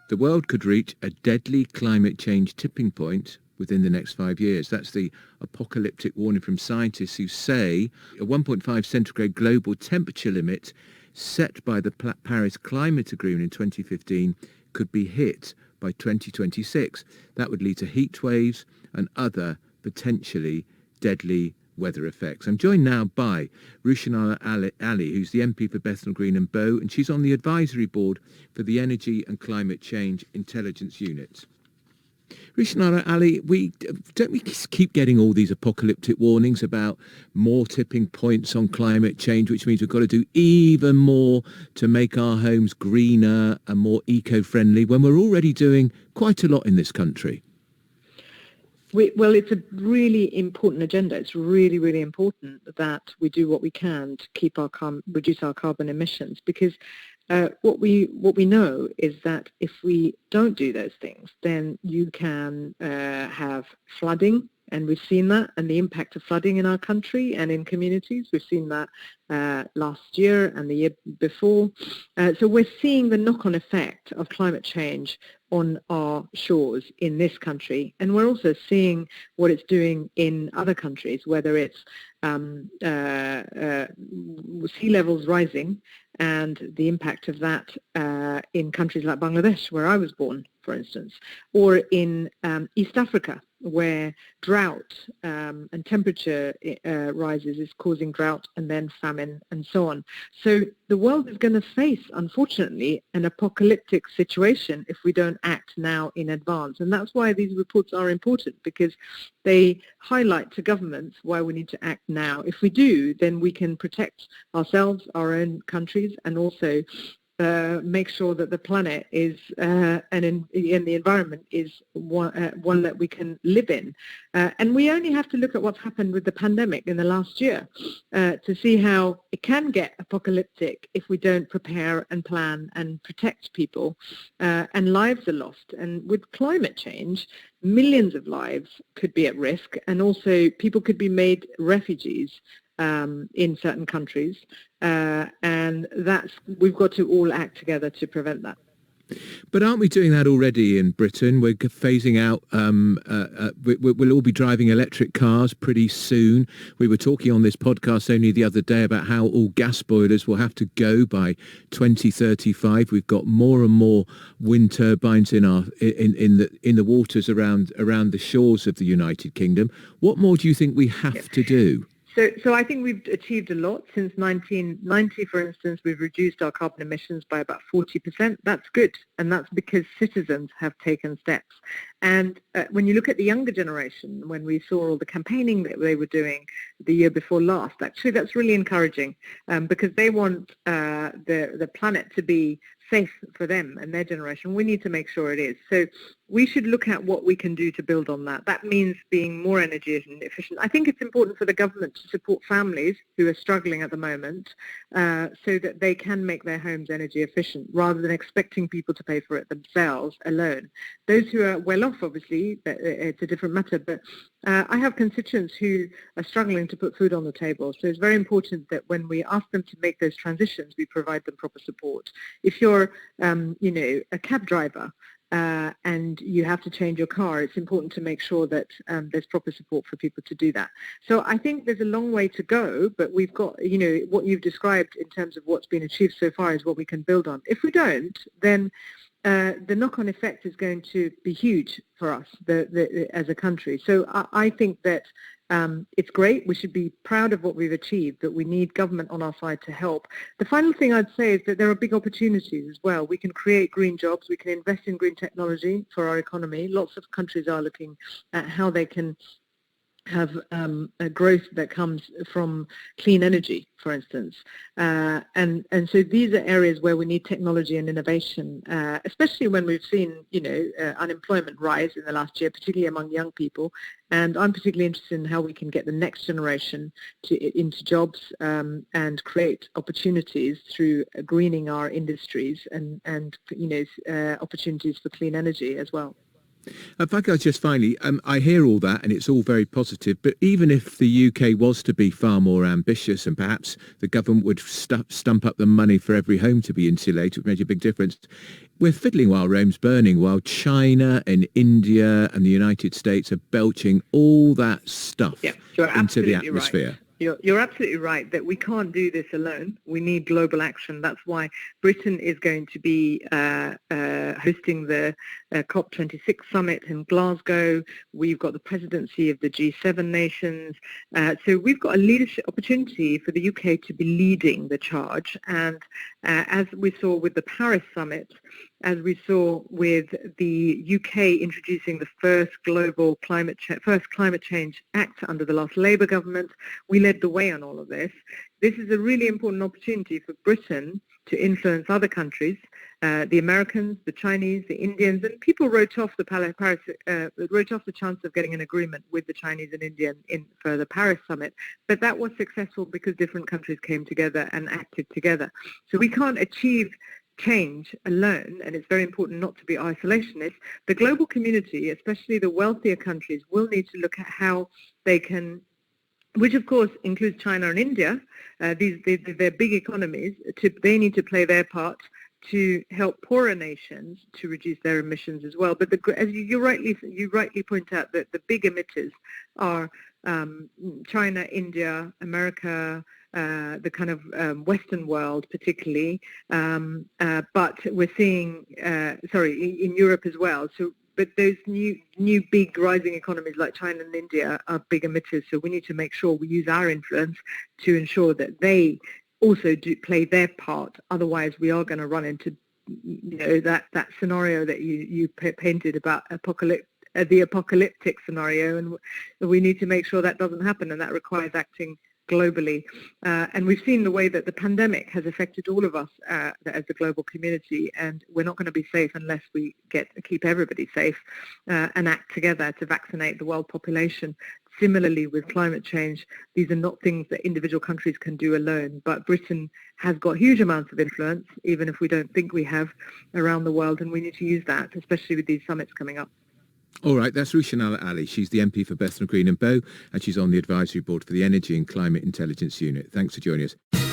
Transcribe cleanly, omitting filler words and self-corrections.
The world could reach a deadly climate change tipping point within the next 5 years. That's the apocalyptic warning from scientists who say a 1.5 centigrade global temperature limit set by the Paris Climate Agreement in 2015 could be hit by 2026. That would lead to heat waves and other potentially deadly weather effects. I'm joined now by Rushanara Ali, who's the MP for Bethnal Green and Bow, and she's on the advisory board for the Energy and Climate Change Intelligence Unit. Rushanara Ali, we keep getting all these apocalyptic warnings about more tipping points on climate change, which means we've got to do even more to make our homes greener and more eco-friendly when we're already doing quite a lot in this country. Well, it's a really important agenda. It's really, really important that we do what we can to keep reduce our carbon emissions, because what we know is that if we don't do those things, then you can have flooding, and we've seen that, and the impact of flooding in our country and in communities. We've seen that last year and the year before. So we're seeing the knock-on effect of climate change on our shores in this country, and we're also seeing what it's doing in other countries, whether it's sea levels rising and the impact of that in countries like Bangladesh, where I was born, for instance, or in East Africa, where drought and temperature rises is causing drought and then famine and so on. So the world is going to face, unfortunately, an apocalyptic situation if we don't act now in advance. And that's why these reports are important, because they highlight to governments why we need to act now. If we do, then we can protect ourselves, our own countries, and also make sure that the planet is and the environment is one that we can live in. And we only have to look at what's happened with the pandemic in the last year to see how it can get apocalyptic if we don't prepare and plan and protect people, and lives are lost. And with climate change, millions of lives could be at risk, and also people could be made refugees in certain countries, and we've got to all act together to prevent that. But aren't we doing that already in Britain? We're phasing out, we'll all be driving electric cars pretty soon. We were talking on this podcast only the other day about how all gas boilers will have to go by 2035. We've got more and more wind turbines in the waters around the shores of the United Kingdom. What more do you think we have to do? So I think we've achieved a lot. Since 1990, for instance, we've reduced our carbon emissions by about 40%. That's good, and that's because citizens have taken steps. And when you look at the younger generation, when we saw all the campaigning that they were doing the year before last, actually that's really encouraging, because they want the planet to be safe for them and their generation. We need to make sure it is. So we should look at what we can do to build on that. That means being more energy efficient. I think it's important for the government to support families who are struggling at the moment, so that they can make their homes energy efficient rather than expecting people to pay for it themselves alone. Those who are well off, obviously, it's a different matter, but I have constituents who are struggling to put food on the table. So it's very important that when we ask them to make those transitions, we provide them proper support. If you're a cab driver, and you have to change your car, it's important to make sure that there's proper support for people to do that. So I think there's a long way to go, but we've got, what you've described in terms of what's been achieved so far is what we can build on. If we don't, then the knock-on effect is going to be huge for us as a country. So I think that it's great. We should be proud of what we've achieved, but we need government on our side to help. The final thing I'd say is that there are big opportunities as well. We can create green jobs. We can invest in green technology for our economy. Lots of countries are looking at how they can have a growth that comes from clean energy, for instance. And so these are areas where we need technology and innovation, especially when we've seen, unemployment rise in the last year, particularly among young people. And I'm particularly interested in how we can get the next generation into jobs and create opportunities through greening our industries and opportunities for clean energy as well. If I go just finally, I hear all that and it's all very positive, but even if the UK was to be far more ambitious and perhaps the government would stump up the money for every home to be insulated, which made a big difference, we're fiddling while Rome's burning, while China and India and the United States are belching all that stuff Yeah, you're into the absolutely atmosphere. right. You're absolutely right that we can't do this alone. We need global action. That's why Britain is going to be hosting the COP26 summit in Glasgow. We've got the presidency of the G7 nations. So we've got a leadership opportunity for the UK to be leading the charge. And as we saw with the Paris summit, as we saw with the UK introducing the first global climate change act under the last Labour government, we led the way on all of this. This is a really important opportunity for Britain to influence other countries, the Americans, the Chinese, the Indians, and people wrote off the chance of getting an agreement with the Chinese and Indian for the Paris summit. But that was successful because different countries came together and acted together. So we can't achieve change alone, and it's very important not to be isolationist. The global community, especially the wealthier countries, will need to look at how they can, which of course includes China and India, they're big economies, they need to play their part to help poorer nations to reduce their emissions as well. But as you rightly point out, that the big emitters are China, India, America, the kind of Western world particularly, but we're seeing, in Europe as well. So, but those new big rising economies like China and India are big emitters. So we need to make sure we use our influence to ensure that they also do play their part. Otherwise, we are going to run into, that scenario that you painted about the apocalyptic scenario, and we need to make sure that doesn't happen, and that requires acting globally. And we've seen the way that the pandemic has affected all of us as a global community, and we're not going to be safe unless we keep everybody safe and act together to vaccinate the world population. Similarly, with climate change, these are not things that individual countries can do alone, but Britain has got huge amounts of influence, even if we don't think we have, around the world, and we need to use that, especially with these summits coming up. All right, that's Rushanara Ali. She's the MP for Bethnal Green and Bow, and she's on the advisory board for the Energy and Climate Intelligence Unit. Thanks for joining us.